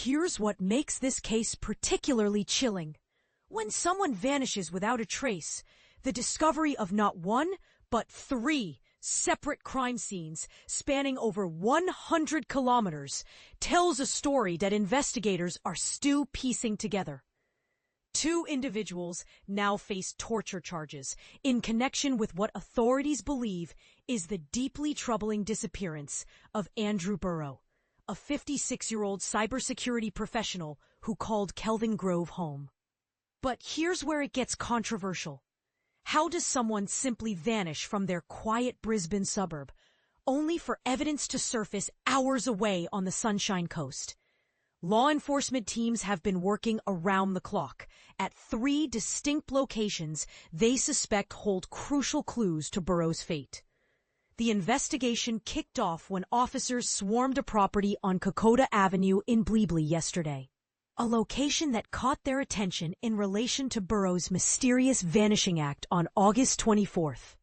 Here's what makes this case particularly chilling. When someone vanishes without a trace, the discovery of not one, but 3 separate crime scenes spanning over 100 kilometers tells a story that investigators are still piecing together. 2 individuals now face torture charges in connection with what authorities believe is the deeply troubling disappearance of Andrew Burow, a 56-year-old cybersecurity professional who called Kelvin Grove home. But here's where it gets controversial. How does someone simply vanish from their quiet Brisbane suburb, only for evidence to surface hours away on the Sunshine Coast? Law enforcement teams have been working around the clock at 3 distinct locations they suspect hold crucial clues to Burow's fate. The investigation kicked off when officers swarmed a property on Kokoda Avenue in Brisbane yesterday, a location that caught their attention in relation to Burow's mysterious vanishing act on August 24th.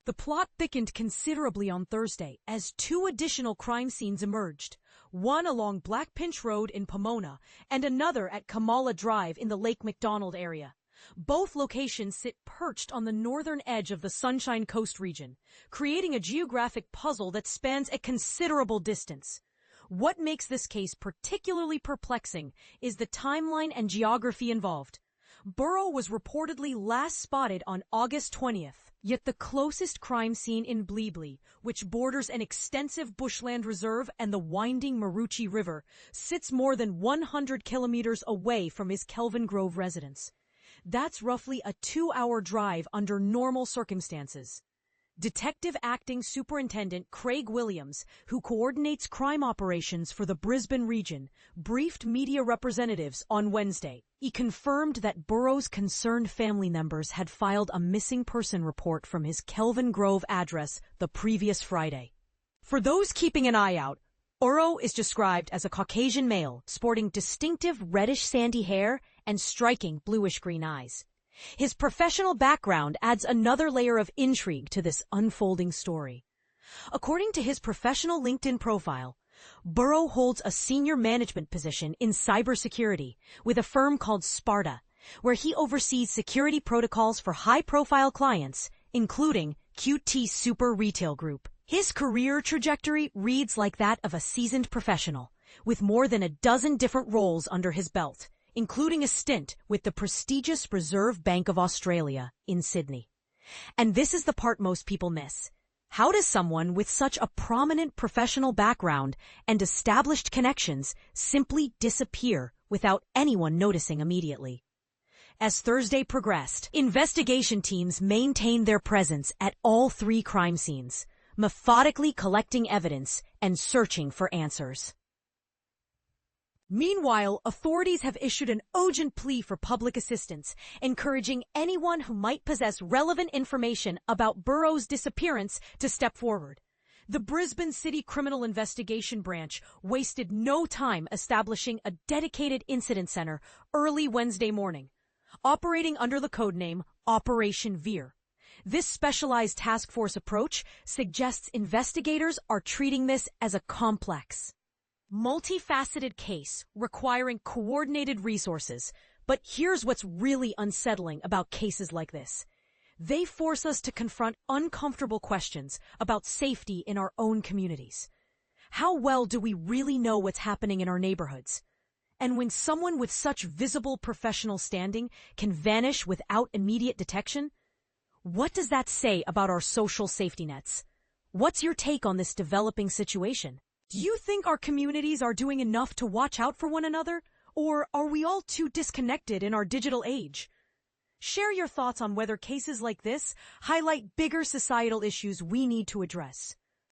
The plot thickened considerably on Thursday as 2 additional crime scenes emerged, one along Black Pinch Road in Pomona and another at Kamala Drive in the Lake McDonald area. Both locations sit perched on the northern edge of the Sunshine Coast region, creating a geographic puzzle that spans a considerable distance. What makes this case particularly perplexing is the timeline and geography involved. Burow was reportedly last spotted on August 20th, yet the closest crime scene in Brisbane, which borders an extensive bushland reserve and the winding Maroochy River, sits more than 100 kilometers away from his Kelvin Grove residence. That's roughly a 2-hour drive under normal circumstances. Detective Acting Superintendent Craig Williams, who coordinates crime operations for the Brisbane region, briefed media representatives on Wednesday. He confirmed that Burow's concerned family members had filed a missing person report from his Kelvin Grove address the previous Friday. For those keeping an eye out, Burow is described as a Caucasian male sporting distinctive reddish sandy hair and striking bluish-green eyes. His professional background adds another layer of intrigue to this unfolding story. According to his professional LinkedIn profile, Burow holds a senior management position in cybersecurity with a firm called Sparta, where he oversees security protocols for high-profile clients, including QT Super Retail Group. His career trajectory reads like that of a seasoned professional, with more than a dozen different roles under his belt, including a stint with the prestigious Reserve Bank of Australia in Sydney. And this is the part most people miss. How does someone with such a prominent professional background and established connections simply disappear without anyone noticing immediately? As Thursday progressed, investigation teams maintained their presence at all 3 crime scenes, methodically collecting evidence and searching for answers. Meanwhile, authorities have issued an urgent plea for public assistance, encouraging anyone who might possess relevant information about Burow's disappearance to step forward. The Brisbane City Criminal Investigation Branch wasted no time establishing a dedicated incident center early Wednesday morning, operating under the codename Operation Veer. This specialized task force approach suggests investigators are treating this as a complex, multifaceted case requiring coordinated resources. But here's what's really unsettling about cases like this. They force us to confront uncomfortable questions about safety in our own communities. How well do we really know what's happening in our neighborhoods? And when someone with such visible professional standing can vanish without immediate detection, what does that say about our social safety nets? What's your take on this developing situation? Do you think our communities are doing enough to watch out for one another, or are we all too disconnected in our digital age? Share your thoughts on whether cases like this highlight bigger societal issues we need to address.